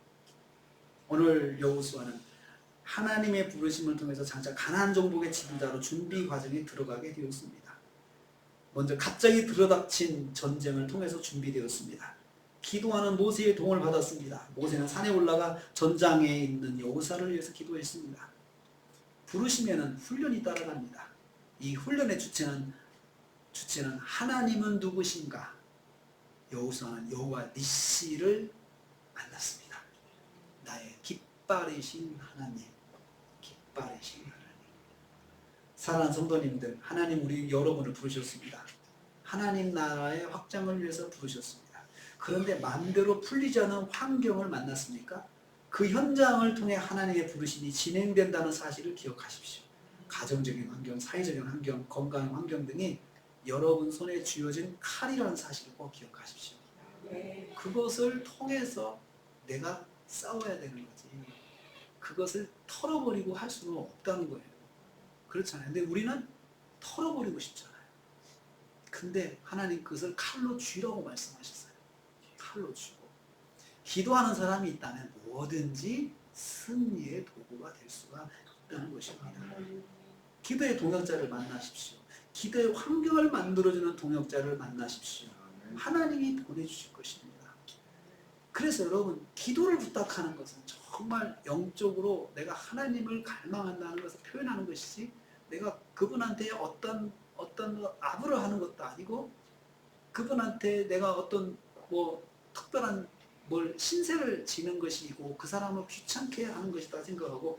오늘 여호수아는 하나님의 부르심을 통해서 장차 가나안 정복의 지도자로 준비 과정에 들어가게 되었습니다. 먼저 갑자기 들어닥친 전쟁을 통해서 준비되었습니다. 기도하는 모세의 도움을 받았습니다. 모세는 산에 올라가 전장에 있는 여호수아를 위해서 기도했습니다. 부르시면은 훈련이 따라갑니다. 이 훈련의 주체는 하나님은 누구신가? 여호수아는 여호와 니시를 만났습니다. 나의 깃발이신 하나님, 깃발이신 하나님. 사랑하는 성도님들, 하나님 우리 여러분을 부르셨습니다. 하나님 나라의 확장을 위해서 부르셨습니다. 그런데 마음대로 풀리지 않은 환경을 만났습니까? 그 현장을 통해 하나님의 부르심이 진행된다는 사실을 기억하십시오. 가정적인 환경, 사회적인 환경, 건강 환경 등이 여러분 손에 쥐어진 칼이라는 사실을 꼭 기억하십시오. 그것을 통해서 내가 싸워야 되는 거지. 그것을 털어버리고 할 수는 없다는 거예요. 그렇잖아요. 근데 우리는 털어버리고 싶잖아요. 근데 하나님 그것을 칼로 쥐라고 말씀하셨어요. 칼로 쥐고. 기도하는 사람이 있다면 뭐든지 승리의 도구가 될 수가 있다는 것입니다. 기도의 동역자를 만나십시오. 기도의 환경을 만들어주는 동역자를 만나십시오. 하나님이 보내주실 것입니다. 그래서 여러분, 기도를 부탁하는 것은 정말 영적으로 내가 하나님을 갈망한다는 것을 표현하는 것이지, 내가 그분한테 어떤 아부를 하는 것도 아니고, 그분한테 내가 어떤 특별한 신세를 지는 것이고 그 사람을 귀찮게 하는 것이다 생각하고,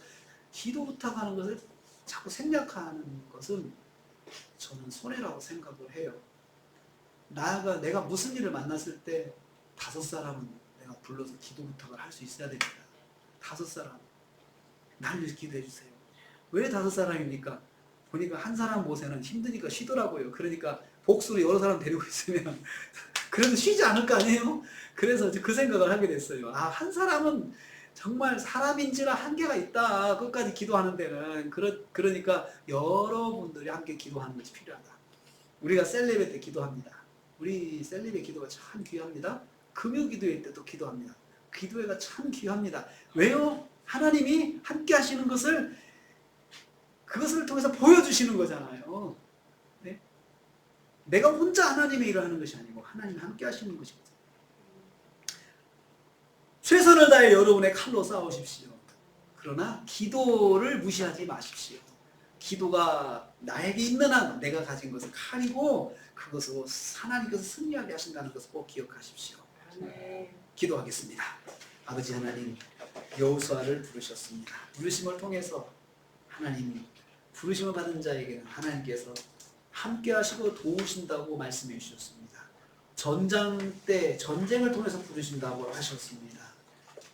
기도 부탁하는 것을 자꾸 생략하는 것은 저는 손해라고 생각을 해요. 내가 무슨 일을 만났을 때 5사람은 내가 불러서 기도 부탁을 할 수 있어야 됩니다. 5사람 나를 위해서 기도해 주세요. 왜 5사람입니까? 보니까 한 사람 모세는 힘드니까 쉬더라고요. 그러니까 복수로 여러 사람 데리고 있으면 그래도 쉬지 않을 거 아니에요? 그래서 그 생각을 하게 됐어요. 한 사람은 정말 사람인지라 한계가 있다. 끝까지 기도하는 데는. 그러니까 여러분들이 함께 기도하는 것이 필요하다. 우리가 셀레브에 때 기도합니다. 우리 셀레브의 기도가 참 귀합니다. 금요 기도회 때도 기도합니다. 기도회가 참 귀합니다. 왜요? 하나님이 함께 하시는 그것을 통해서 보여주시는 거잖아요. 네? 내가 혼자 하나님의 일을 하는 것이 아니고 하나님이 함께 하시는 것이거든요. 최선을 다해 여러분의 칼로 싸우십시오. 그러나 기도를 무시하지 마십시오. 기도가 나에게 있는 한 내가 가진 것은 칼이고, 그것으로 하나님께서 승리하게 하신다는 것을 꼭 기억하십시오. 기도하겠습니다. 아버지 하나님, 여호수아를 부르셨습니다. 부르심을 통해서 하나님, 부르심을 받은 자에게는 하나님께서 함께 하시고 도우신다고 말씀해 주셨습니다. 전장 때 전쟁을 통해서 부르신다고 하셨습니다.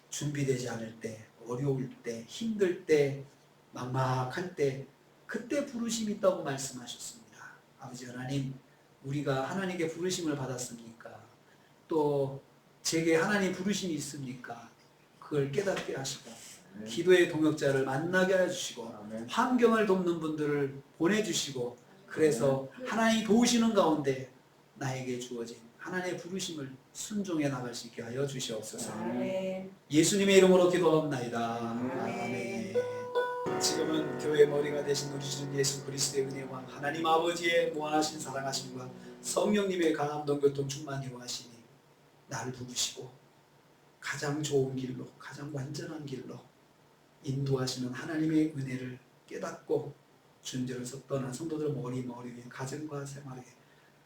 준비되지 않을 때, 어려울 때, 힘들 때, 막막할 때, 그때 부르심이 있다고 말씀하셨습니다. 아버지 하나님, 우리가 하나님께 부르심을 받았습니까? 또 제게 하나님 부르심이 있습니까? 그걸 깨닫게 하시고 기도의 동역자를 만나게 해주시고 환경을 돕는 분들을 보내주시고, 그래서 하나님이 도우시는 가운데 나에게 주어진 하나님의 부르심을 순종해 나갈 수 있게 하여 주시옵소서. 예수님의 이름으로 기도합나이다. 아멘. 지금은 교회의 머리가 되신 우리 주 예수 그리스도의 은혜와 하나님 아버지의 무한하신 사랑하심과 성령님의 강함 동교통 충만히 하시니 나를 부르시고 가장 좋은 길로, 가장 완전한 길로 인도하시는 하나님의 은혜를 깨닫고 준절에서 떠난 성도들 머리 위에 가정과 생활에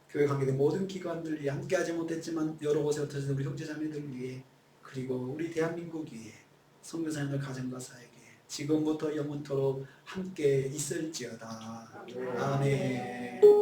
교회 관계된 모든 기관들 위해 함께하지 못했지만 여러 곳에 흩어진 우리 형제자매들 위해, 그리고 우리 대한민국 위해 선교사님들 가정과 사역에 지금부터 영원토록 함께 있을지어다. 아멘.